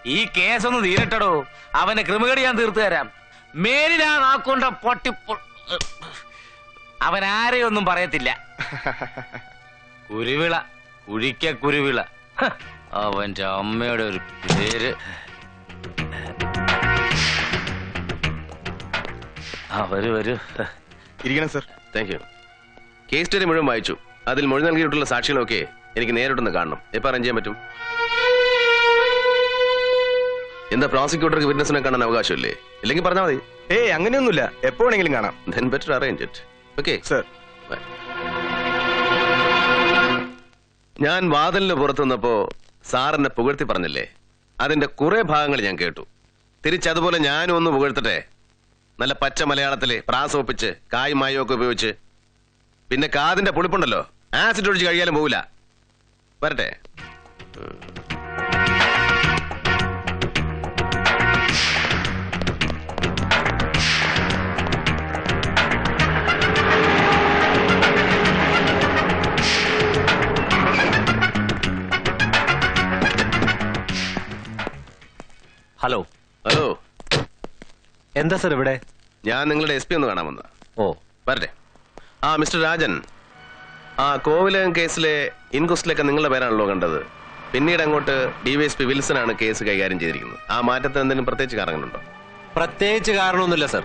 ഈ കേസൊന്ന് തീരട്ടടോ. അവനെ ക്രിമികടി ഞാൻ തീർത്തു തരാം. മേലിലാ നാക്കൊണ്ട അവൻ ആരെയൊന്നും പറയത്തില്ല. കുരുവിള, കുഴിക്ക കുരുവിള. അവന്റെ അമ്മയുടെ ഒരു പേര്. വരൂ. ഇരിക്കണം sir. Thank you. Case study മുഴുവൻ വായിച്ചു. അതിൽ മൊഴി നൽകിയിട്ടുള്ള സാക്ഷികളൊക്കെ എനിക്ക് നേരിട്ടൊന്ന് കാണണം. എപ്പോൾ അറേഞ്ച് ചെയ്യാൻ പറ്റും? എന്താ, പ്രോസിക്യൂട്ടർക്ക് വിറ്റ്നസിനെ കാണാൻ അവകാശമില്ലേ? ഇല്ലെങ്കിൽ പറഞ്ഞാൽ മതി. അങ്ങനെയൊന്നുമില്ല, എപ്പോ വേണമെങ്കിലും കാണാം. Then better arrange it. Okay sir. ഞാൻ വാതിലിന് പുറത്തു നിന്നപ്പോ സാറിനെ പുകഴ്ത്തി പറഞ്ഞില്ലേ? അതിന്റെ കുറെ ഭാഗങ്ങൾ ഞാൻ കേട്ടു. തിരിച്ചതുപോലെ ഞാനും ഒന്ന് പുകഴ്ത്തട്ടെ. നല്ല പച്ച മലയാളത്തില് പ്രാസൊപ്പിച്ച് കായ് മായൊക്കെ ഉപയോഗിച്ച്. പിന്നെ കാതിന്റെ പുളിപ്പുണ്ടല്ലോ, ആസിഡ് ഒഴിച്ച് കഴിയാലും പോവില്ല. വരട്ടെ. ഹലോ. ഹലോ. എന്താ സർ ഇവിടെ? ഞാൻ നിങ്ങളുടെ SP ഒന്ന് കാണാൻ വന്നതാ. ഓ, വരട്ടെ. മിസ്റ്റർ രാജൻ, കോവിലകം കേസിലെ ഇൻക്വസ്റ്റിലൊക്കെ നിങ്ങളുടെ പേരാണല്ലോ കണ്ടത്. പിന്നീട് അങ്ങോട്ട് DYSP വിൽസൺ ആണ് കേസ് കൈകാര്യം ചെയ്തിരിക്കുന്നത്. ആ മാറ്റത്തിന് എന്തെങ്കിലും പ്രത്യേകിച്ച് കാരണങ്ങളുണ്ടോ? പ്രത്യേകിച്ച് കാരണമൊന്നുമില്ല സർ.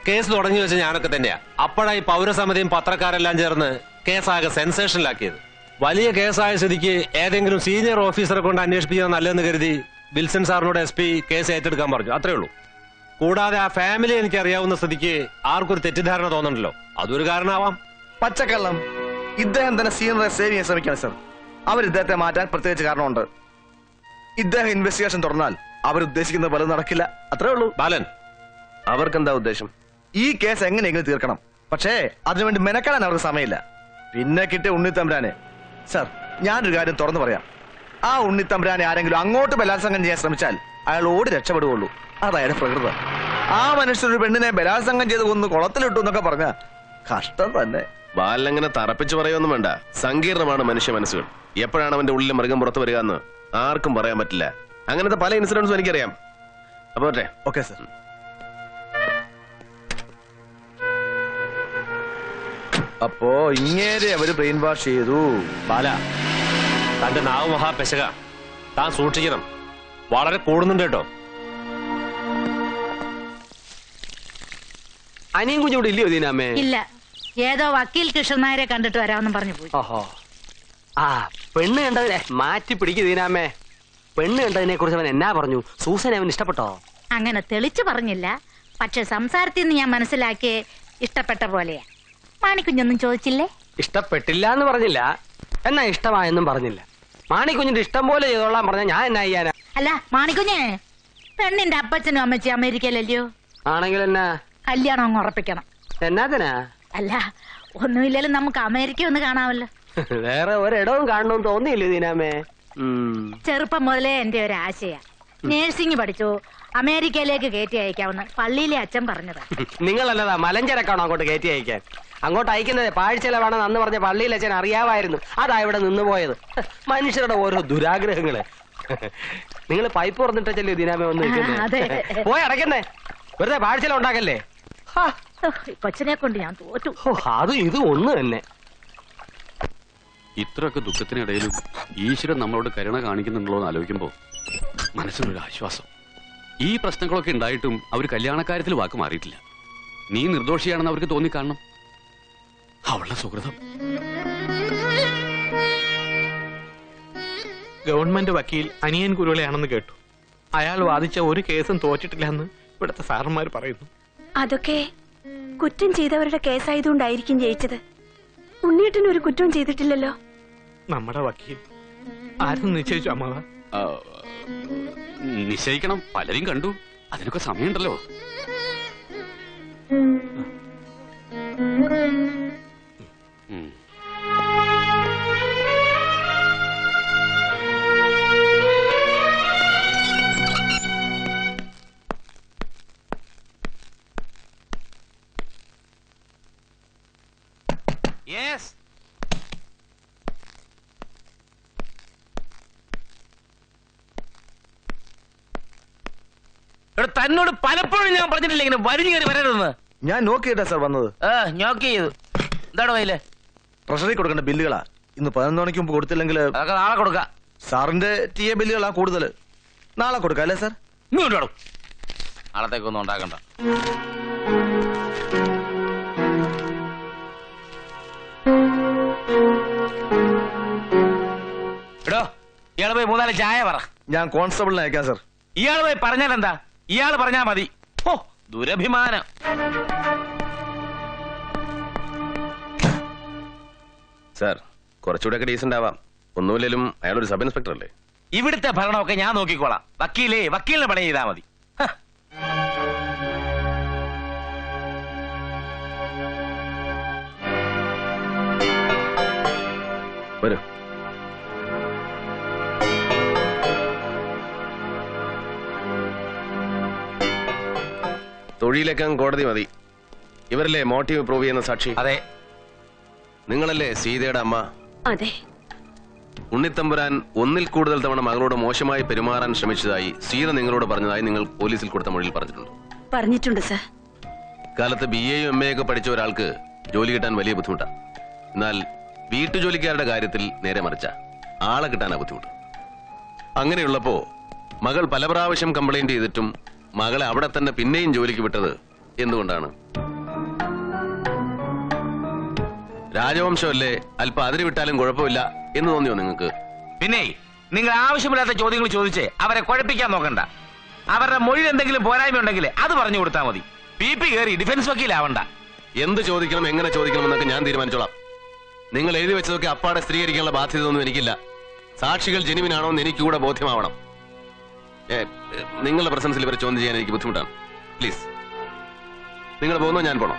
കേസ് തുടങ്ങി വെച്ച ഞാനൊക്കെ തന്നെയാ. അപ്പോഴായി പൗരസമിതിയും പത്രക്കാരെല്ലാം ചേർന്ന് കേസാകെ സെൻസേഷനിലാക്കിയത്. വലിയ കേസായ സ്ഥിതിക്ക് ഏതെങ്കിലും സീനിയർ ഓഫീസറെ കൊണ്ട് അന്വേഷിപ്പിക്കുന്നത് നല്ലതെന്ന് കരുതി വിൽസൺ സാറിനോട് SP കേസ് ഏറ്റെടുക്കാൻ പറഞ്ഞു. അത്രേ ഉള്ളൂ. കൂടാതെ ആ ഫാമിലി എനിക്ക് അറിയാവുന്ന സ്ഥിതിക്ക് ആർക്കൊരു തെറ്റിദ്ധാരണ തോന്നണ്ടല്ലോ, അതൊരു കാരണമാവാം. പച്ചക്കള്ളം. ഇദ്ദേഹം തന്നെ സീനിയറെ സേവ് ചെയ്യാൻ ശ്രമിക്കണം സർ. അവർ ഇദ്ദേഹത്തെ മാറ്റാൻ പ്രത്യേകിച്ച് കാരണമുണ്ട്. ഇദ്ദേഹം ഇൻവെസ്റ്റിഗേഷൻ തുറന്നാൽ അവരുദ്ദേശിക്കുന്ന പലതും നടക്കില്ല. അത്രേ ഉള്ളൂ. ബാലൻ, അവർക്കെന്താ ഉദ്ദേശം? ഈ കേസ് എങ്ങനെയെങ്കിലും തീർക്കണം. പക്ഷേ അതിനുവേണ്ടി മെനക്കെടാൻ അവർക്ക് സമയമില്ല. പിന്നെ കിട്ടിയ ഉണ്ണിത്തമ്പുരാനെ. സർ, ഞാനൊരു കാര്യം തുറന്നു പറയാം. ആ ഉണ്ണിത്തമ്പുരാനെ ആരെങ്കിലും അങ്ങോട്ട് ബലാത്സംഗം ചെയ്യാൻ ശ്രമിച്ചാൽ അയാൾ ഓടി രക്ഷപ്പെടുകയുള്ളൂ. അതായത് പ്രകൃതം. ആ മനുഷ്യരൊരു പെണ്ണിനെ ബലാത്സംഗം ചെയ്ത് കൊന്ന് കുളത്തിലിട്ടു എന്നൊക്കെ പറഞ്ഞ കഷ്ടം തന്നെ. ബാലങ്ങനെ തറപ്പിച്ച് പറയൊന്നും വേണ്ട. സങ്കീർണമാണ് മനുഷ്യ മനസ്സുകൾ. എപ്പോഴാണ് അവന്റെ ഉള്ളിൽ മൃഗം പുറത്തു വരിക എന്ന് ആർക്കും പറയാൻ പറ്റില്ല. അങ്ങനത്തെ പല ഇൻസിഡൻസും എനിക്കറിയാം. അപ്പൊ ഓക്കെ സർ. അപ്പോ ഇങ്ങേരെ അവര് ബ്രെയിൻ വാഷ് ചെയ്തു. ബാല, തന്റെ നാവ് മഹാപെശക. താൻ സൂക്ഷിക്കണം. വളരെ കൂടുന്നുണ്ട് കേട്ടോ. അനിയും കുഞ്ഞൂടെ ഇല്ലയോ ദീനാമേ? ഇല്ല, ഏതോ വക്കീൽ കൃഷ്ണൻ നായരെ കണ്ടിട്ട് വരാമെന്നും പറഞ്ഞു പോയി. ഓഹോ. പെണ്ണ് കണ്ടതിനെ മാറ്റി പിടിക്കു ദീനാമേ. പെണ്ണ് കണ്ടതിനെ കുറിച്ച് അവൻ എന്നാ പറഞ്ഞു? സൂസനെ അവൻ ഇഷ്ടപ്പെട്ടോ? അങ്ങനെ തെളിച്ചു പറഞ്ഞില്ല. പക്ഷെ സംസാരത്തിൽ നിന്ന് ഞാൻ മനസ്സിലാക്കിയ ഇഷ്ടപ്പെട്ട പോലെയാ. മാണിക്കുഞ്ഞൊന്നും ചോദിച്ചില്ലേ? ഇഷ്ടപ്പെട്ടില്ല എന്ന് പറഞ്ഞില്ല, എന്നാ ഇഷ്ടമായെന്നും പറഞ്ഞില്ല. മാണിക്കുഞ്ഞിന്റെ ഇഷ്ടം പോലെ ചെയ്തോളാൻ പറഞ്ഞ ഞാൻ എന്നാ ചെയ്യാനാ? അല്ല മാണിക്കുഞ്ഞേ, പെണ്ണിന്റെ അപ്പച്ചനും അമ്മച്ചി അമേരിക്കയിലല്ലയോ? ആണെങ്കിൽ എന്നാ കല്യാണം അങ്ങ് ഉറപ്പിക്കണം. എന്നാത്തിനാ? അല്ല, ഒന്നുമില്ലാലും നമുക്ക് അമേരിക്ക ഒന്ന് കാണാമല്ലോ. വേറെ ഒരിടവും കാണണമെന്ന് തോന്നിയില്ലേ ദീനാമേ? ചെറുപ്പം മുതലേ എന്റെ ഒരു ആശയാ. നേഴ്സിംഗ് പഠിച്ചു അമേരിക്കയിലേക്ക് കയറ്റി അയക്കാവുന്ന പള്ളിയിലെ അച്ഛൻ പറഞ്ഞതാ. നിങ്ങളല്ലതാ മലഞ്ചരക്കാണോ അങ്ങോട്ട് കയറ്റി അയക്കാൻ? അങ്ങോട്ട് അയക്കുന്നത് പാഴ്ചെലവാണെന്ന് അന്ന് പറഞ്ഞ പള്ളിയിൽ അച്ഛൻ അറിയാമായിരുന്നു. അതാ ഇവിടെ നിന്ന് പോയത്. മനുഷ്യരുടെ ഓരോ ദുരാഗ്രഹങ്ങള്. നിങ്ങൾ പൈപ്പ് തുറന്നിട്ടല്ലേ ദീനാമേ വന്ന് പോയി അടയ്ക്കുന്നേ? വെറുതെ പാഴ്ചെല ഉണ്ടാക്കല്ലേ. കൊച്ചിനെ കൊണ്ട് ഞാൻ തോറ്റു. അത് ഇത് ഒന്ന് തന്നെ. ഇത്രയൊക്കെ ദുഃഖത്തിനിടയിലും ഈശ്വരൻ നമ്മളോട് കരുണ കാണിക്കുന്നുണ്ടല്ലോ എന്ന് ആലോചിക്കുമ്പോ മനസ്സിനൊരു ആശ്വാസം. ഈ പ്രശ്നങ്ങളൊക്കെ ഉണ്ടായിട്ടും അവർ കല്യാണക്കാര്യത്തിൽ വാക്ക് മാറിയിട്ടില്ല. നീ നിർദോഷിയാണെന്ന് അവർക്ക് തോന്നിക്കാണണം. അവളുടെ സുഹൃതം. ഗവൺമെന്റ് വക്കീൽ അനിയൻ കുരുളയാണെന്ന് കേട്ടു. അയാൾ വാദിച്ച ഒരു കേസും തോറ്റിട്ടില്ല എന്ന് ഇവിടുത്തെ സാറന്മാർ പറയുന്നു. അതൊക്കെ കുറ്റം ചെയ്തവരുടെ കേസായതുകൊണ്ടായിരിക്കും ജയിച്ചത്. ഉണ്ണിയേട്ടന് ഒരു കുറ്റവും ചെയ്തിട്ടില്ലല്ലോ. നമ്മുടെ വക്കീൽ ആരും നിശ്ചയിച്ചു അമ്മാവ? നിശ്ചയിക്കണം. പലരും കണ്ടു. അതിനൊക്കെ സമയമുണ്ടല്ലോ. Yes. ഇവിടെ തന്നോട് പലപ്പോഴും ഞാൻ പറഞ്ഞിട്ടില്ല ഇങ്ങനെ വരിഞ്ഞു കയറി വരരുതെന്ന്. ഞാൻ നോക്കിയിട്ടാ സാർ വന്നത്. നോക്ക് ചെയ്തു. എന്താണോ കയ്യില്? ട്രഷറി കൊടുക്കേണ്ട ബില്ലുകളാ. ഇന്ന് 11 മണിക്ക് മുമ്പ് കൊടുത്തില്ലെങ്കിൽ അതൊക്കെ നാളെ കൊടുക്കാം. സാറിന്റെ TA ബില്ലുകളാ കൂടുതൽ. നാളെ കൊടുക്കാം അല്ലേ സാർ? ഇങ്ങോട്ടോ, നാളത്തേക്കൊന്നും ഉണ്ടാക്കണ്ട. എടോ, ഇയാള് പോയി 3-4 ചായ പറ. ഞാൻ കോൺസ്റ്റബിളിനെ അയക്കാം സാർ. ഇയാള് പോയി പറഞ്ഞാൽ എന്താ? ഇയാള് പറഞ്ഞാ മതി. ഓ, ദുരഭിമാനം. സാർ, കുറച്ചുകൂടെ ഡീസന്റ് ആവാം. ഒന്നുമില്ലേലും അയാളൊരു സബ് ഇൻസ്പെക്ടർ അല്ലേ? ഇവിടുത്തെ ഭരണമൊക്കെ ഞാൻ നോക്കിക്കോളാം. വക്കീലിനെ പണി ചെയ്താൽ മതി. വരൂ. തൊഴിലേക്കാൻ കോടതി മതി. ഇവരല്ലേ മോട്ടീവ് പ്രൂവ് ചെയ്യുന്ന സാക്ഷി? അതെ. നിങ്ങളല്ലേ സീതയുടെ അമ്മ? അതെ. ഉണ്ണിത്തമ്പുരാൻ ഒന്നിൽ കൂടുതൽ തവണ മകളോട് മോശമായി പെരുമാറാൻ ശ്രമിച്ചതായി സീത നിങ്ങളോട് പറഞ്ഞതായി നിങ്ങൾ പോലീസിൽ കൊടുത്ത മൊഴിയിൽ പറഞ്ഞിട്ടുണ്ട് സർ. കാലത്ത് BA-യും MA ഒക്കെ പഠിച്ച ഒരാൾക്ക് ജോലി കിട്ടാൻ വലിയ ബുദ്ധിമുട്ടാണ്. എന്നാൽ വീട്ടുജോലിക്കാരുടെ കാര്യത്തിൽ നേരെ മറിച്ച ആളെ കിട്ടാനാ ബുദ്ധിമുട്ട്. അങ്ങനെയുള്ളപ്പോ മകൾ പല പ്രാവശ്യം കംപ്ലൈന്റ് ചെയ്തിട്ടും മകളെ അവിടെ തന്നെ പിന്നെയും ജോലിക്ക് വിട്ടത് എന്തുകൊണ്ടാണ്? രാജവംശമല്ലേ, അല്പം അതിര് വിട്ടാലും കുഴപ്പമില്ല എന്ന് തോന്നിയോ നിങ്ങൾക്ക്? പിന്നെ നിങ്ങൾ ആവശ്യമില്ലാത്ത ചോദ്യങ്ങൾ ചോദിച്ച് അവരെ കുഴപ്പിക്കാൻ നോക്കണ്ട. അവരുടെ മൊഴി എന്തെങ്കിലും പോരായ്മ ഉണ്ടെങ്കിൽ അത് പറഞ്ഞു കൊടുത്താൽ മതി. PP കയറി ഡിഫൻസ് വക്കീലാവണ്ട. എന്ത് ചോദിക്കണം, എങ്ങനെ ചോദിക്കണം എന്നൊക്കെ ഞാൻ തീരുമാനിച്ചോളാം. നിങ്ങൾ എഴുതി വെച്ചതൊക്കെ അപ്പാടെ സ്ഥിരീകരിക്കാനുള്ള ബാധ്യത ഒന്നും എനിക്കില്ല. സാക്ഷികൾ ജെനുവിനാണോ എന്ന് എനിക്ക് കൂടെ ബോധ്യമാവണം. നിങ്ങളുടെ പ്രസൻസിൽ ഇവരെ ചോദ്യം ചെയ്യാൻ എനിക്ക് ബുദ്ധിമുട്ടാണ്. പ്ലീസ്, നിങ്ങൾ പോകുന്നോ ഞാൻ പോണോ?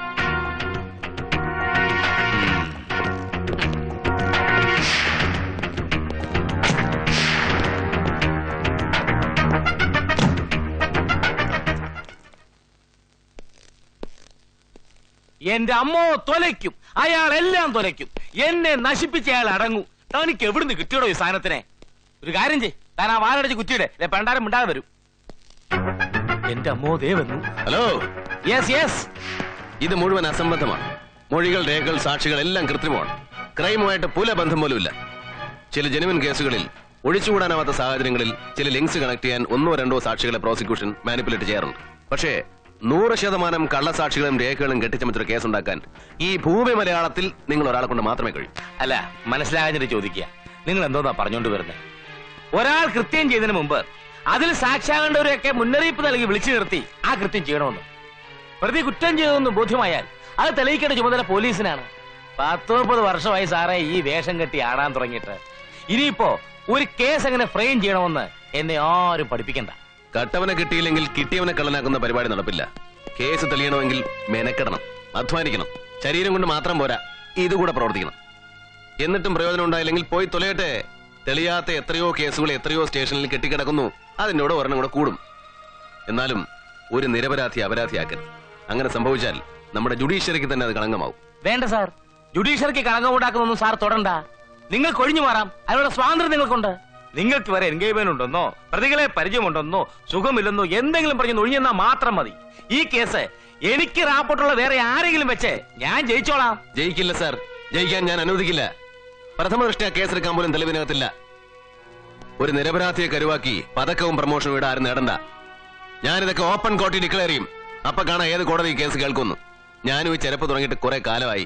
എന്റെ അമ്മോ തൊലയ്ക്കും, അയാൾ എല്ലാം തൊലയ്ക്കും. എന്നെ നശിപ്പിച്ച അയാൾ അടങ്ങൂ. തനിക്ക് എവിടുന്ന് കിട്ടിയോടോ ഈ സാധനത്തിനെ? ഒരു കാര്യം ചെയ്, താൻ ആ വാലടച്ച് കുറ്റിയുടെ പണ്ടാരം മിണ്ടാതെ വരും. എന്റെ അമ്മോ ദേ വന്നു. ഹലോ. യെസ്. ഇത് മുഴുവൻ അസംബന്ധമാണ്. മൊഴികൾ, രേഖകൾ, സാക്ഷികൾ എല്ലാം കൃത്രിമമാണ്. ക്രൈമുമായിട്ട് പുല ബന്ധം പോലുമില്ല. ചില ജെനുവിൻ കേസുകളിൽ ഒഴിച്ചുകൂടാനാവാത്ത സാഹചര്യങ്ങളിൽ ചില ലിങ്ക്സ് കണക്ട് ചെയ്യാൻ 1-2 സാക്ഷികളെ പ്രോസിക്യൂഷൻ മാനിപ്പുലേറ്റ് ചെയ്യാറുണ്ട്. പക്ഷേ 100% കള്ളസാക്ഷികളും രേഖകളും കെട്ടിച്ചമച്ചൊരു കേസുണ്ടാക്കാൻ ഈ ഭൂമി മലയാളത്തിൽ നിങ്ങൾ ഒരാളെ കൊണ്ട് മാത്രമേ കഴിയൂ. അല്ല, മനസ്സിലാകാഞ്ഞിട്ട് ചോദിക്കുക, നിങ്ങൾ എന്തോന്നാ പറഞ്ഞോണ്ട് വരുന്നത്? ഒരാൾ കൃത്യം ചെയ്തതിന് മുമ്പ് അതിൽ സാക്ഷിയാകേണ്ടവരെയൊക്കെ മുന്നറിയിപ്പ് നൽകി വിളിച്ചു നിർത്തി ആ കൃത്യം ചെയ്യണമെന്ന്. പ്രതി കുറ്റം ചെയ്തതെന്ന് ബോധ്യമായാൽ അത് തെളിയിക്കേണ്ട ചുമതല പോലീസിനാണ്. 10-30 വർഷമായി സാറേ ഈ വേഷം കെട്ടി ആടാൻ തുടങ്ങിയിട്ട്. ഇനിയിപ്പോ ഒരു കേസ് എങ്ങനെ ഫ്രെയിം ചെയ്യണമെന്ന് എന്നെ ആരും പഠിപ്പിക്കണ്ട. കട്ടവനെ കിട്ടിയില്ലെങ്കിൽ കിട്ടിയവനെ കള്ളനാക്കുന്ന പരിപാടി നടപ്പില്ല. കേസ് തെളിയണമെങ്കിൽ മെനക്കെടണം, അധ്വാനിക്കണം. ശരീരം കൊണ്ട് മാത്രം പോരാ, ഇതുകൂടെ പ്രവർത്തിക്കണം. എന്നിട്ടും പ്രയോജനം ഉണ്ടായില്ലെങ്കിൽ പോയി തൊലയട്ടെ. തെളിയാത്ത എത്രയോ കേസുകൾ എത്രയോ സ്റ്റേഷനിൽ കെട്ടിക്കിടക്കുന്നു. അതിനോട് ഒരെണ്ണം കൂടെ കൂടും. എന്നാലും ഒരു നിരപരാധി അപരാധിയാക്കരുത്. അങ്ങനെ സംഭവിച്ചാൽ നമ്മുടെ ജുഡീഷ്യറിക്ക് തന്നെ അത് കളങ്കമാവും. വേണ്ട സാർ, ജുഡീഷ്യറിക്ക് കളങ്കമുണ്ടാക്കുന്നൊന്നും സാർ തൊടണ്ട. നിങ്ങൾക്ക് ഒഴിഞ്ഞു മാറാം, അതിനുള്ള സ്വാതന്ത്ര്യം നിങ്ങൾക്കുണ്ട്. നിങ്ങൾക്ക് വരെ എൻഗേജ്മെന്റ് ഉണ്ടെന്നോ പ്രതികളെ പരിചയമുണ്ടെന്നോ സുഖമില്ലെന്നോ എന്തെങ്കിലും പറഞ്ഞ് ഒഴിഞ്ഞെന്നാ മാത്രം മതി. ഈ കേസ് എനിക്ക് റാപ്പോർട്ടുള്ള വേറെ ആരെങ്കിലും വെച്ച് ഞാൻ ജയിച്ചോളാം. ജയിക്കില്ല സാർ, ജയിക്കാൻ ഞാൻ അനുവദിക്കില്ല. പ്രഥമ ദൃഷ്ട്യാ കേസെടുക്കാൻ പോലും തെളിവിനകത്തില്ല. ഒരു നിരപരാധിയെ കരുവാക്കി പതക്കവും പ്രമോഷനും ഇവിടെ ആരും നേടണ്ട. ഞാനിതൊക്കെ ഓപ്പൺ കോർട്ടിൽ ഡിക്ലെയർ ചെയ്യും. അപ്പൊ കാണാൻ ഏത് കോടതി കേസ് കേൾക്കുന്നു. ഞാനും ഈ ചെരപ്പ് തുടങ്ങിയിട്ട് കുറെ കാലമായി.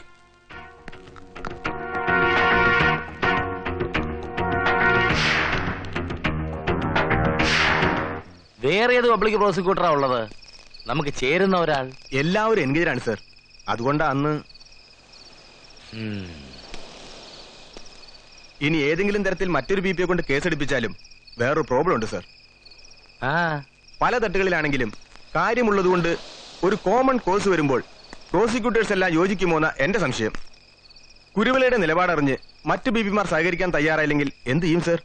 വേറെ ഏത് പബ്ലിക് പ്രോസിക്യൂട്ടറാ ഉള്ളത്? നമുക്ക് ചേരുന്ന ഒരാൾ. എല്ലാവരും എൻഗേജാണ് സർ. അതുകൊണ്ടാ അന്ന്. ഇനി ഏതെങ്കിലും തരത്തിൽ മറ്റൊരു BP കൊണ്ട് കേസെടുപ്പിച്ചാലും വേറൊരു പ്രോബ്ലം ഉണ്ട് സർ. പല തട്ടുകളിലാണെങ്കിലും കാര്യമുള്ളതുകൊണ്ട് ഒരു കോമൺ കോഴ്സ് വരുമ്പോൾ പ്രോസിക്യൂട്ടേഴ്സ് എല്ലാം യോജിക്കുമോന്ന എന്റെ സംശയം. കുരുവിളയുടെ നിലപാടറിഞ്ഞ് മറ്റു BP-മാർ സഹകരിക്കാൻ തയ്യാറായില്ലെങ്കിൽ എന്ത് ചെയ്യും സർ?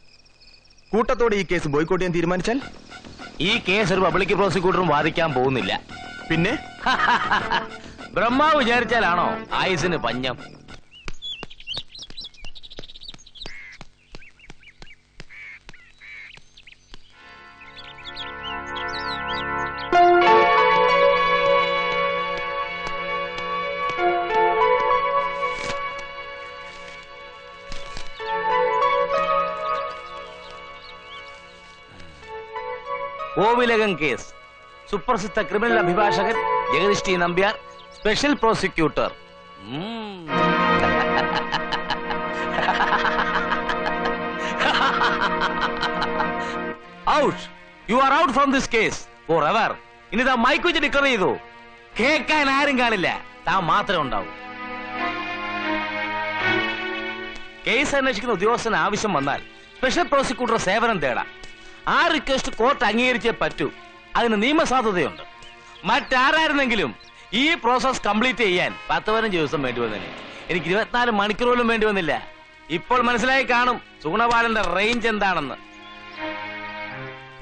കൂട്ടത്തോടെ ഈ കേസ് ബോയ്ക്കോട്ട് ചെയ്യാൻ തീരുമാനിച്ചാൽ? ഈ കേസ് ഒരു പബ്ലിക് പ്രോസിക്യൂട്ടറും വാദിക്കാൻ പോകുന്നില്ല. പിന്നെ ബ്രഹ്മാവ് വിചാരിച്ചാലാണോ ആയുസിന് പഞ്ഞം? കോവിലകം കേസ്. സുപ്രസിദ്ധ ക്രിമിനൽ അഭിഭാഷകൻ Jagadish T Nambiar, special prosecutor. Out. You are out from this case for ever. ഇനി താൻ മൈക്ക് വെച്ച് ഡിക്ലർ ചെയ്തു. കേൾക്കാൻ ആരും കാണില്ല, താൻ മാത്രമേ ഉണ്ടാവൂ. കേസ് അന്വേഷിക്കുന്ന ഉദ്യോഗസ്ഥന് ആവശ്യം വന്നാൽ സ്പെഷ്യൽ പ്രോസിക്യൂട്ടർ സേവനം തേടാം. ആ റിക്വസ്റ്റ് കോർട്ട് അംഗീകരിച്ചേ പറ്റൂ. അതിന് നിയമസാധുതയുണ്ട്. മറ്റാരായിരുന്നെങ്കിലും ഈ പ്രോസസ് കംപ്ലീറ്റ് ചെയ്യാൻ 10-15 ദിവസം വേണ്ടി വന്നേനെ. എനിക്ക് 24 മണിക്കൂർ പോലും വേണ്ടി വന്നില്ല. ഇപ്പോൾ മനസ്സിലായി കാണും സുഗുണപാലന്റെ റേഞ്ച് എന്താണെന്ന്.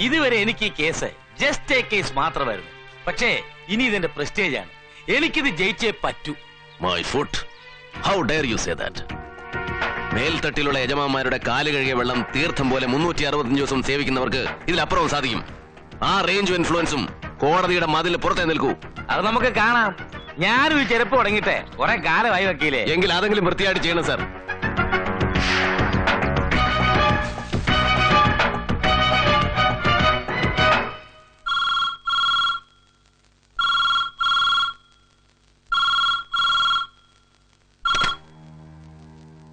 ഇതുവരെ എനിക്ക് ഈ കേസ് ജസ്റ്റ് എ കേസ് മാത്രമായിരുന്നു. പക്ഷേ ഇനി ഇതിന്റെ പ്രസ്റ്റേജ് ആണ്. എനിക്കിത് ജയിച്ചേ പറ്റൂ. My foot. How dare you say that? മേൽത്തട്ടിലുള്ള യജമാന്മാരുടെ കാല് കഴുകിയ വെള്ളം തീർത്ഥം പോലെ 365 ദിവസം സേവിക്കുന്നവർക്ക് ഇതിലപ്പുറവും സാധിക്കും. ആ റേഞ്ചും ഇൻഫ്ലുവൻസും കോടതിയുടെ മതിലിന് പുറത്തേ നിൽക്കൂ. അത് നമുക്ക് കാണാം. ഞാനും ഈ ചെരുപ്പ് തുടങ്ങിട്ടെ കുറെ കാലമായി വക്കീലേ. എങ്കിൽ അതെങ്കിലും വൃത്തിയായിട്ട് ചെയ്യണം sir.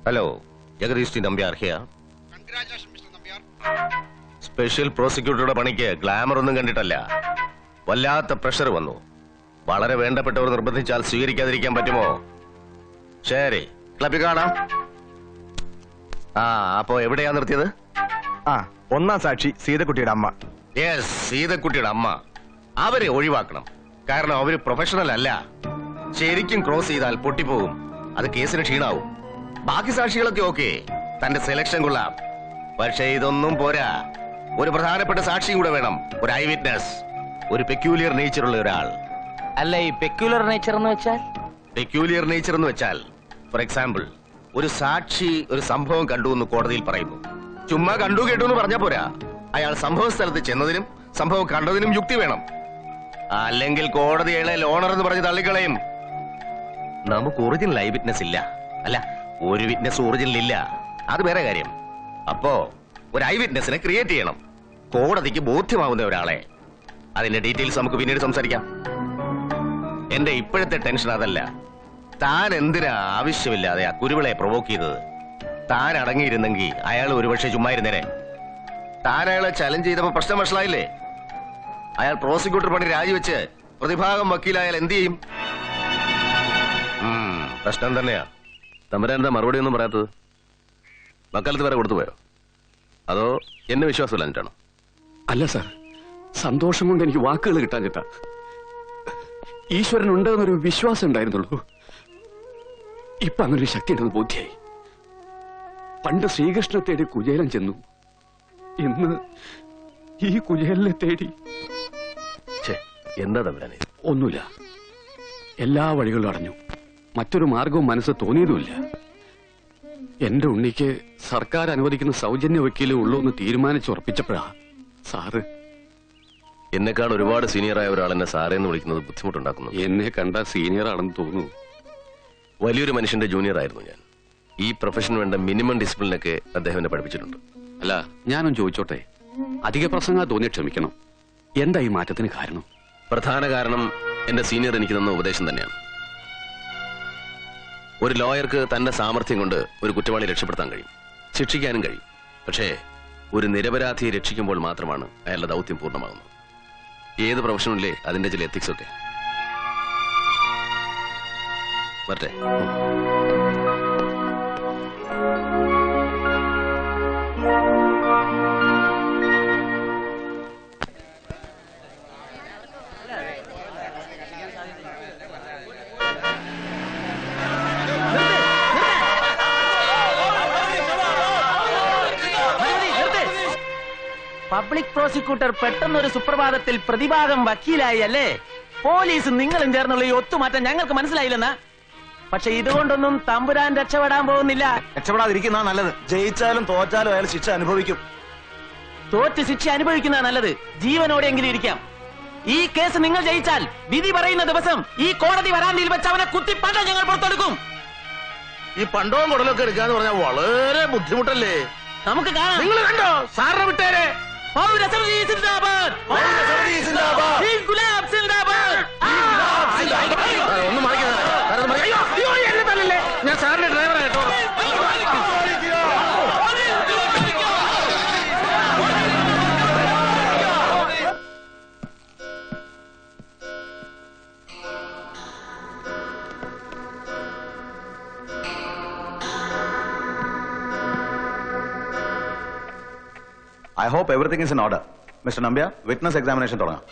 Hello, Jagadish T Nambiar here. Special പ്രോസിക്യൂട്ടറുടെ പണിക്ക് ഗ്ലാമർ ഒന്നും കണ്ടിട്ടല്ല, വല്ലാത്ത പ്രഷർ വന്നു. വളരെ വേണ്ടപ്പെട്ടവർ നിർബന്ധിച്ചാൽ സ്വീകരിക്കാതിരിക്കാൻ പറ്റുമോ? ശരി, ക്ലബിൽ കാണാം. അപ്പോ എവിടെയാ നിർത്തിയത്? ഒന്നാം സാക്ഷി സീതക്കുട്ടിയുടെ അമ്മ. യെസ്, സീതക്കുട്ടിയുടെ അമ്മ. അവരെ ഒഴിവാക്കണം. കാരണം അവര് പ്രൊഫഷണൽ അല്ല. ശരിക്കും ക്രോസ് ചെയ്താൽ പൊട്ടിപ്പോകും. അത് കേസിന് ക്ഷീണാവും. ബാക്കി സാക്ഷികളൊക്കെ ഓക്കെ, തന്റെ സെലക്ഷൻ കൊള്ളാം. പക്ഷേ ഇതൊന്നും പോരാ. ഒരു പ്രധാനപ്പെട്ട സാക്ഷിയും കൂടെ വേണം. ഒരു ഐ വിറ്റ്നസ്, ഒരു പെക്യൂലിയർ നേച്ചറുള്ള ഒരാൾ. അല്ല, ഈ പെക്യുലർ നേച്ചർ എന്ന് വെച്ചാൽ? പെക്യൂലിയർ നേച്ചർ എന്ന് വെച്ചാൽ, ഫോർ എക്സാമ്പിൾ, ഒരു സാക്ഷി ഒരു സംഭവം കണ്ടു എന്ന് കോടതിയിൽ പറയുന്നു. ചുമ്മാ കണ്ടു കേട്ടു എന്ന് പറഞ്ഞാൽ പോരാ. അയാൾ സംഭവ സ്ഥലത്ത് ചെന്നതിനും സംഭവം കണ്ടതിനും യുക്തി വേണം. അല്ലെങ്കിൽ കോടതി അയാളെ ലോണർ എന്ന് പറഞ്ഞ് തള്ളിക്കളയും. നമുക്ക് ഒറിജിനൽ ഐ വിറ്റ്നസ് ഇല്ല. അല്ല, ഒരു വിറ്റ്നസ് ഒറിജിനൽ ഇല്ല. അത് വേറെ കാര്യം. അപ്പോ ഒരു ഐ വിറ്റ്നസിനെ ക്രിയേറ്റ് ചെയ്യണം, കോടതിക്ക് ബോധ്യമാവുന്ന ഒരാളെ. അതിന്റെ ഡീറ്റെയിൽസ് നമുക്ക് പിന്നീട് സംസാരിക്കാം. എന്റെ ഇപ്പോഴത്തെ ടെൻഷൻ അതല്ല. താൻ എന്തിനാ ആവശ്യമില്ലാതെ ആ കുരുവിളെ പ്രൊവോക്ക് ചെയ്തത്? താൻ അടങ്ങിയിരുന്നെങ്കിൽ അയാൾ ഒരുപക്ഷെ ചുമ്മായിരുന്നേനെ. താൻ അയാളെ ചലഞ്ച് ചെയ്തപ്പോ പ്രശ്നം വഷളായില്ലേ? അയാൾ പ്രോസിക്യൂട്ടർ പണി രാജിവെച്ച് പ്രതിഭാഗം വക്കീലായാൽ എന്ത് ചെയ്യും? പ്രശ്നം തന്നെയാ. തമ്പുരാൻ എന്താ മറുപടി ഒന്നും പറയാത്തത്? വക്കാലത്ത് വരെ കൊടുത്തുപോയോ? അതോ എന്നെ വിശ്വാസമില്ലാഞ്ഞിട്ടാണോ? അല്ല സാർ, സന്തോഷം കൊണ്ട് എനിക്ക് വാക്കുകൾ കിട്ടാഞ്ഞിട്ടാ. ഈശ്വരൻ ഉണ്ടെന്നൊരു വിശ്വാസം ഉണ്ടായിരുന്നുള്ളൂ. ഇപ്പൊ അങ്ങനൊരു ശക്തി ഉണ്ടെന്ന് ബോധ്യായി. പണ്ട് ശ്രീകൃഷ്ണ തേടി കുചേലൻ ചെന്നു, ഇന്ന് ഈ കുചേലിനെ തേടി. എന്താ തമ്പുരാനെ? ഒന്നുമില്ല, എല്ലാ വഴികളും അടഞ്ഞു. മറ്റൊരു മാർഗവും മനസ്സ് തോന്നിയതുമില്ല. എന്റെ ഉണ്ണിക്ക് സർക്കാർ അനുവദിക്കുന്ന സൗജന്യ വക്കീലേ ഉള്ളൂ എന്ന് തീരുമാനിച്ചുറപ്പിച്ചപ്പോഴാ സാറ്. എന്നെക്കാൾ ഒരുപാട് സീനിയറായ ഒരാൾ എന്നെ സാറേന്ന് വിളിക്കുന്നത് ബുദ്ധിമുട്ടുണ്ടാക്കുന്നു. എന്നെ കണ്ട സീനിയർ ആണെന്ന് തോന്നുന്നു. വലിയൊരു മനുഷ്യന്റെ ജൂനിയർ ആയിരുന്നു ഞാൻ. ഈ പ്രൊഫഷന് വേണ്ട മിനിമം ഡിസിപ്ലിനൊക്കെ അദ്ദേഹം എന്നെ പഠിപ്പിച്ചിട്ടുണ്ട്. അല്ല, ഞാനും ചോദിച്ചോട്ടെ, അധിക പ്രസംഗം തോന്നിയ ക്ഷമിക്കണം. എന്താ ഈ മാറ്റത്തിന് കാരണം? പ്രധാന കാരണം എന്റെ സീനിയർ എനിക്ക് തന്ന ഉപദേശം തന്നെയാണ്. ഒരു ലോയർക്ക് തന്റെ സാമർഥ്യം കൊണ്ട് ഒരു കുറ്റവാളി രക്ഷപ്പെടുത്താൻ കഴിയും, ശിക്ഷിക്കാനും കഴിയും. പക്ഷേ ഒരു നിരപരാധിയെ രക്ഷിക്കുമ്പോൾ മാത്രമാണ് അയാളുടെ ദൗത്യം പൂർണ്ണമാകുന്നത്. ഏത് പ്രൊഫഷനിലെ അതിന്റെ ചില എത്തിക്സ് ഒക്കെ. വരട്ടെ. പബ്ലിക് പ്രോസിക്യൂട്ടർ പെട്ടെന്നൊരു സുപ്രഭാതത്തിൽ പ്രതിഭാഗം വക്കീലായി അല്ലേ? പോലീസ് നിങ്ങളും ചേർന്നുള്ള ഈ ഒത്തുമാറ്റം ഞങ്ങൾക്ക് മനസ്സിലായില്ലെന്നാ. പക്ഷെ ഇതുകൊണ്ടൊന്നും തമ്പുരാൻ രക്ഷപ്പെടാൻ പോകുന്നില്ല. രക്ഷപ്പെടാതിരിക്കുന്ന നല്ലത്. ജയിച്ചാലും തോറ്റാലും അയാൾ ശിക്ഷ അനുഭവിക്കും. തോറ്റ് ശിക്ഷ അനുഭവിക്കുന്ന നല്ലത്. ജീവനോടെങ്കിലും ഇരിക്കാം. ഈ കേസ് നിങ്ങൾ ജയിച്ചാൽ വിധി പറയുന്ന ദിവസം ഈ കോടതി വരാന്തിയിൽ വെച്ച് അവനെ കുത്തിപ്പണ്ട ഞങ്ങൾ പുറത്തെടുക്കും. ഈ പണ്ടവും കുടലൊക്കെ എടുക്കാന്ന് പറഞ്ഞാൽ വളരെ ബുദ്ധിമുട്ടല്ലേ? നമുക്ക് കാണാം. നിങ്ങൾ കണ്ടോ സാറിനെ വിട്ടേരെ? പൗരസമിതി സിന്ദാബാദ്! ഇൻകുലാബ് സിന്ദാബാദ്! ഒന്ന് മറിക്കാൻ അയ്യോ, എന്നെ തല്ലല്ലേ. ഞാൻ സാറിന്റെ ഡ്രൈവറായിട്ടോ. I hope everything is in order. Mr. Nambia, witness examination തുടങ്ങാം.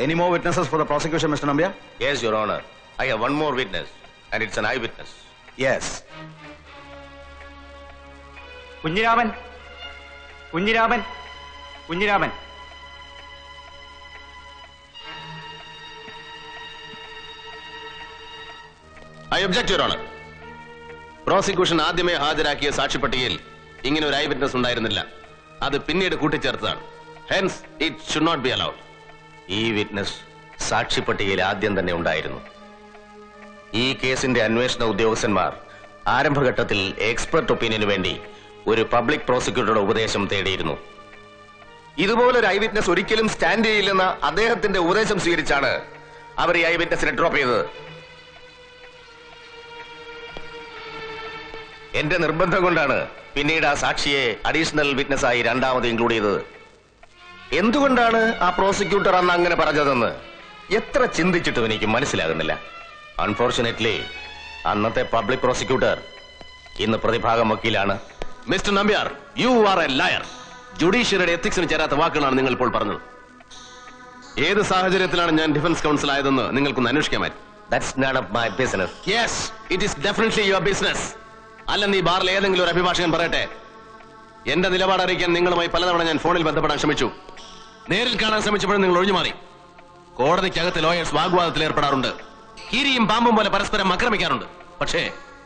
Any more witnesses for the prosecution, Mr. Nambia? Yes, Your Honor. I have one more witness, and it's an eyewitness. Yes. Kunhiraman Kunhiraman Kunhiraman I object, Your Honor. Prosecution ആദ്യമേ ഹാജരാക്കിയ സാക്ഷിപ്പട്ടികയിൽ ഇങ്ങനെ ഒരു I witness ഉണ്ടായിരുന്നില്ല. അത് പിന്നീട് കൂട്ടിച്ചേർത്തതാണ്. Hence, it should not be allowed. ഈ witness സാക്ഷിപ്പട്ടികയിൽ ആദ്യം തന്നെ ഉണ്ടായിരുന്നു. ഈ കേസിന്റെ അന്വേഷണ ഉദ്യോഗസ്ഥന്മാർ ആരംഭഘട്ടത്തിൽ എക്സ്പെർട്ട് ഒപ്പീനിയന് വേണ്ടി ഒരു പബ്ലിക് പ്രോസിക്യൂട്ടറുടെ ഉപദേശം തേടിയിരുന്നു. ഇതുപോലൊരു ഐ വിറ്റ്നസ് ഒരിക്കലും സ്റ്റാൻഡ് ചെയ്യില്ലെന്ന അദ്ദേഹത്തിന്റെ ഉപദേശം സ്വീകരിച്ചാണ് അവർ ഈ ഐ വിറ്റ്നസിനെ ഡ്രോപ്പ് ചെയ്തത്. എന്റെ നിർബന്ധം കൊണ്ടാണ് പിന്നീട് ആ സാക്ഷിയെ അഡീഷണൽ വിറ്റ്നസ് ആയി രണ്ടാമത് ഇൻക്ലൂഡ് ചെയ്തത്. എന്തുകൊണ്ടാണ് ആ പ്രോസിക്യൂട്ടർ അന്ന് അങ്ങനെ പറഞ്ഞതെന്ന് എത്ര ചിന്തിച്ചിട്ടും എനിക്ക് മനസ്സിലാകുന്നില്ല. അൺഫോർച്ചുനേറ്റ്ലി അന്നത്തെ പബ്ലിക് പ്രോസിക്യൂട്ടർ ഇന്ന് പ്രതിഭാഗം വക്കീലാണ്. Mister Nambiar, you are a liar. ജുഡീഷ്യറിയുടെ എത്തിക്സിന് ചേരാത്ത വാക്കുകളാണ് നിങ്ങൾ ഇപ്പോൾ പറഞ്ഞത്. ഏത് സാഹചര്യത്തിലാണ് ഞാൻ ഡിഫൻസ് കൗൺസിൽ ആയതെന്ന് നിങ്ങൾക്കൊന്ന് അന്വേഷിക്കാൻ പറ്റും. That's none of my business. Yes, it is definitely your business. അല്ലെന്ന് ഈ ബാറിൽ ഏതെങ്കിലും ഒരു അഭിഭാഷകൻ പറയട്ടെ. എന്റെ നിലപാട് അറിയിക്കാൻ നിങ്ങളുമായി പലതവണ ഞാൻ ഫോണിൽ ബന്ധപ്പെടാൻ ശ്രമിച്ചു. നേരിൽ കാണാൻ ശ്രമിച്ചപ്പോഴും നിങ്ങൾ ഒഴിഞ്ഞു മാറി. കോടതിക്കകത്ത് ലോയേഴ്സ് വാഗ്വാദത്തിൽ ഏർപ്പെടാറുണ്ട്. കീരിയും പാമ്പും പോലെ പരസ്പരം ആക്രമിക്കാറുണ്ട്. പക്ഷേ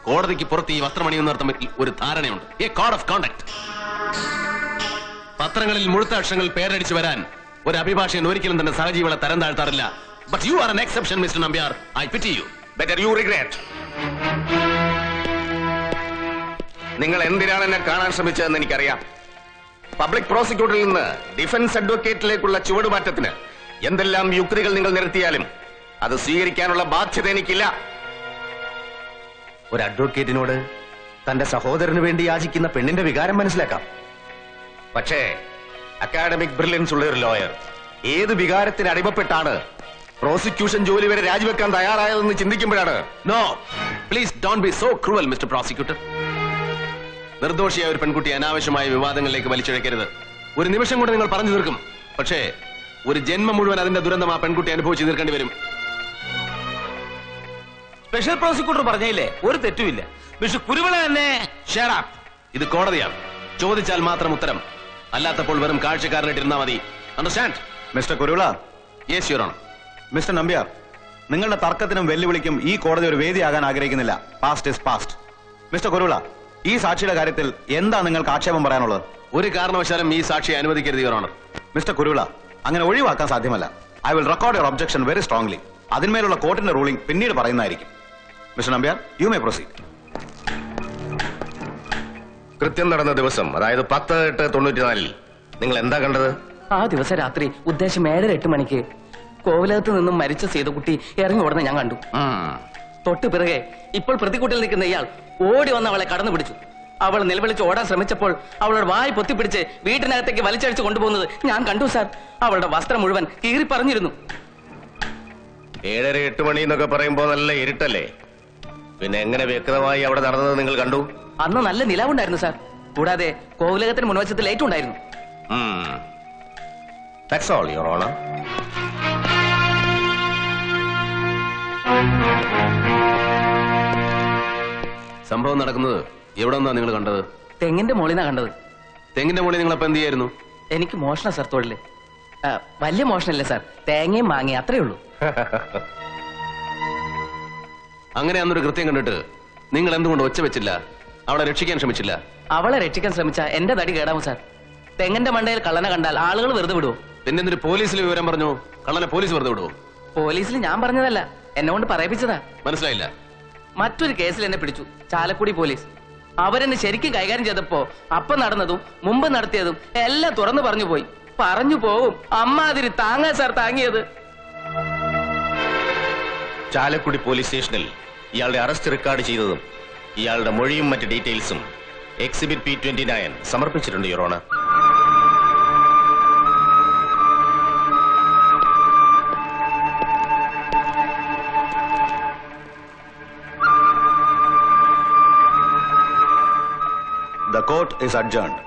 കോടതിക്ക് പുറത്ത് ഈ വസ്ത്രമണിയുന്നർത്ഥം ഒരു ധാരണയുണ്ട്. A code of conduct. പത്രങ്ങളിൽ മുഴുത്ത അക്ഷരങ്ങൾ പേരടിച്ചു വരാൻ ഒരു അഭിഭാഷകൻ ഒരിക്കലും തന്നെ സഹജീവികളെ തരം താഴ്ത്താറില്ല. But you are an exception, Mr. Nambiar. I pity you. Better you regret. നിങ്ങൾ എന്തിനാണ് എന്നെ കാണാൻ ശ്രമിച്ചതെന്ന് എനിക്കറിയാം. പബ്ലിക് പ്രോസിക്യൂട്ടറിൽ നിന്ന് ഡിഫൻസ് അഡ്വക്കേറ്റിലേക്കുള്ള ചുവടുമാറ്റത്തിന് എന്തെല്ലാം യുക്തികൾ നിങ്ങൾ നിരത്തിയാലും അത് സ്വീകരിക്കാനുള്ള ബാധ്യത എനിക്കില്ല. ഒരു അഡ്വക്കേറ്റിനോട് തന്റെ സഹോദരന് വേണ്ടി യാചിക്കുന്ന പെണ്ണിന്റെ വികാരം മനസ്സിലാക്കാം. പക്ഷേ അക്കാഡമിക് ബ്രില്യൻസ് ഉള്ള ഒരു ലോയർ ഏത് വികാരത്തിന് അടിമപ്പെട്ടാണ് പ്രോസിക്യൂഷൻ ജോലി വരെ രാജിവെക്കാൻ തയ്യാറായതെന്ന് ചിന്തിക്കുമ്പോഴാണ്. No, please don't be so cruel, mister prosecutor. നിർദോഷിയായ ഒരു പെൺകുട്ടിയെ അനാവശ്യമായ വിവാദങ്ങളിലേക്ക് വലിച്ചിഴക്കരുത്. ഒരു നിമിഷം കൊണ്ട് നിങ്ങൾ പറഞ്ഞു തീർക്കും. പക്ഷേ ഒരു ജന്മം മുഴുവൻ അതിന്റെ ദുരന്തം ആ പെൺകുട്ടി അനുഭവിച്ച് തീർക്കേണ്ടി വരും. സ്പെഷ്യൽ പ്രോസിക്യൂട്ടർ പറഞ്ഞില്ലേ, ഒരു തെറ്റുമില്ല. മിസ്റ്റർ കുരുവിള തന്നെ. Shut up. ഇത് കോടതിയാണ്. ചോദിച്ചാൽ മാത്രം ഉത്തരം, അല്ലാത്തപ്പോൾ വെറും കാഴ്ചക്കാരനായിട്ടിരുന്നാ മതി. Understand? Mister Kuruvila. Yes your honour. Mister Nambiar, നിങ്ങളുടെ തർക്കത്തിനും വെല്ലുവിളിക്കും ഈ കോടതി ഒരു വേദിയാകാൻ ആഗ്രഹിക്കുന്നില്ല. Past is past. Mister Kuruvila, ഈ സാക്ഷിയുടെ കാര്യത്തിൽ എന്താ നിങ്ങൾക്ക് ആക്ഷേപം പറയാനുള്ളത്? ഒരു കാരണവശാലും ഈ സാക്ഷിയെ അനുവദിക്കരുത് യുവർ ഓണർ. മിസ്റ്റർ കുരുവിള, അങ്ങനെ ഒഴിവാക്കാൻ സാധ്യമല്ല. I will record your objection very strongly. അതിന്മേലുള്ള കോർട്ടിന്റെ റൂളിംഗ് പിന്നീട് പറയുന്നതായിരിക്കും. Mister Nambiar, you may proceed. കൃത്യം നടന്ന ദിവസം, അതായത് 10/8/94 നിങ്ങൾ എന്താ കണ്ടത്? ആ ദിവസം രാത്രി ഉദ്ദേശം 7-8 മണിക്ക് കോവിലകത്ത് നിന്നും മരിച്ച സീതകുട്ടി ഇറങ്ങി ഓടുന്ന ഞാൻ കണ്ടു. തൊട്ട് പിറകെ ഇപ്പോൾ പ്രതിക്കൂട്ടിൽ നിൽക്കുന്ന ഇയാൾ ഓടി വന്ന് അവളെ കടന്നു പിടിച്ചു. അവൾ നിലവിളിച്ച് ഓടാൻ ശ്രമിച്ചപ്പോൾ അവളുടെ വായ് പൊത്തിപ്പിടിച്ച് വീട്ടിനകത്തേക്ക് വലിച്ചടിച്ച് കൊണ്ടുപോകുന്നത് ഞാൻ കണ്ടു സാർ. അവളുടെ വസ്ത്രം മുഴുവൻ കീറി പറഞ്ഞിരുന്നു. 7-8 മണി എന്നൊക്കെ പറയുമ്പോ നല്ല ഇരുട്ടല്ലേ? പിന്നെ എങ്ങനെ വ്യക്തമായി അവിടെ നടന്നത് നിങ്ങൾ കണ്ടു? അന്ന് നല്ല നിലാവുണ്ടായിരുന്നു സാർ. കൂടാതെ കോവിലകത്തിന് മുൻവശത്ത് ലൈറ്റ് ഉണ്ടായിരുന്നു. That's all your honour. സംഭവം നടക്കുന്നത് എവിടെ നിന്നാ നിങ്ങൾ കണ്ടത്? തെങ്ങിന്റെ മോളിന്നാ കണ്ടത്. തെങ്ങിന്റെ മുകളിൽ നിങ്ങൾ അപ്പൊ എന്ത് ചെയ്യായിരുന്നു? എനിക്ക് മോഷണ സാർ തൊഴില്. വലിയ മോഷണല്ലേ സാർ, തേങ്ങയും മാങ്ങയും അത്രേ ഉള്ളൂ. അങ്ങനെ അന്നൊരു കൃത്യം കണ്ടിട്ട് നിങ്ങൾ എന്തുകൊണ്ട് ഒച്ച വെച്ചില്ല? അവളെ രക്ഷിക്കാൻ ശ്രമിച്ചില്ല? അവളെ രക്ഷിക്കാൻ ശ്രമിച്ച എന്റെ തടി കേടാവും സാർ. തെങ്ങിന്റെ മണ്ടയിൽ കള്ളനെ കണ്ടാൽ ആളുകൾ വെറുതെ വിടുവോ? പിന്നെ എന്തിന് പോലീസിൽ വിവരം പറഞ്ഞു? കള്ളനെ പോലീസ് വെറുതെ വിടുവോ? പോലീസിൽ ഞാൻ പറഞ്ഞതല്ല, എന്നെ കൊണ്ട് പറയിപ്പിച്ചതാ. മനസ്സിലായില്ല? മറ്റൊരു കേസിൽ എന്നെ പിടിച്ചു ചാലക്കുടി പോലീസ്. അവരെന്നെ ശരിക്കും കൈകാര്യം ചെയ്തപ്പോ അപ്പം നടന്നതും മുമ്പ് നടത്തിയതും എല്ലാം തുറന്നു പറഞ്ഞു പോയി. പറഞ്ഞു പോവും, അമ്മാതിരി താങ്ങാൻ സാർ താങ്ങിയത്. ചാലക്കുടി പോലീസ് സ്റ്റേഷനിൽ ഇയാളുടെ അറസ്റ്റ് റെക്കോർഡ് ചെയ്തതും ഇയാളുടെ മൊഴിയും മറ്റ് ഡീറ്റെയിൽസും എക്സിബിറ്റ് P29 സമർപ്പിച്ചിട്ടുണ്ട് your honour. The court is adjourned.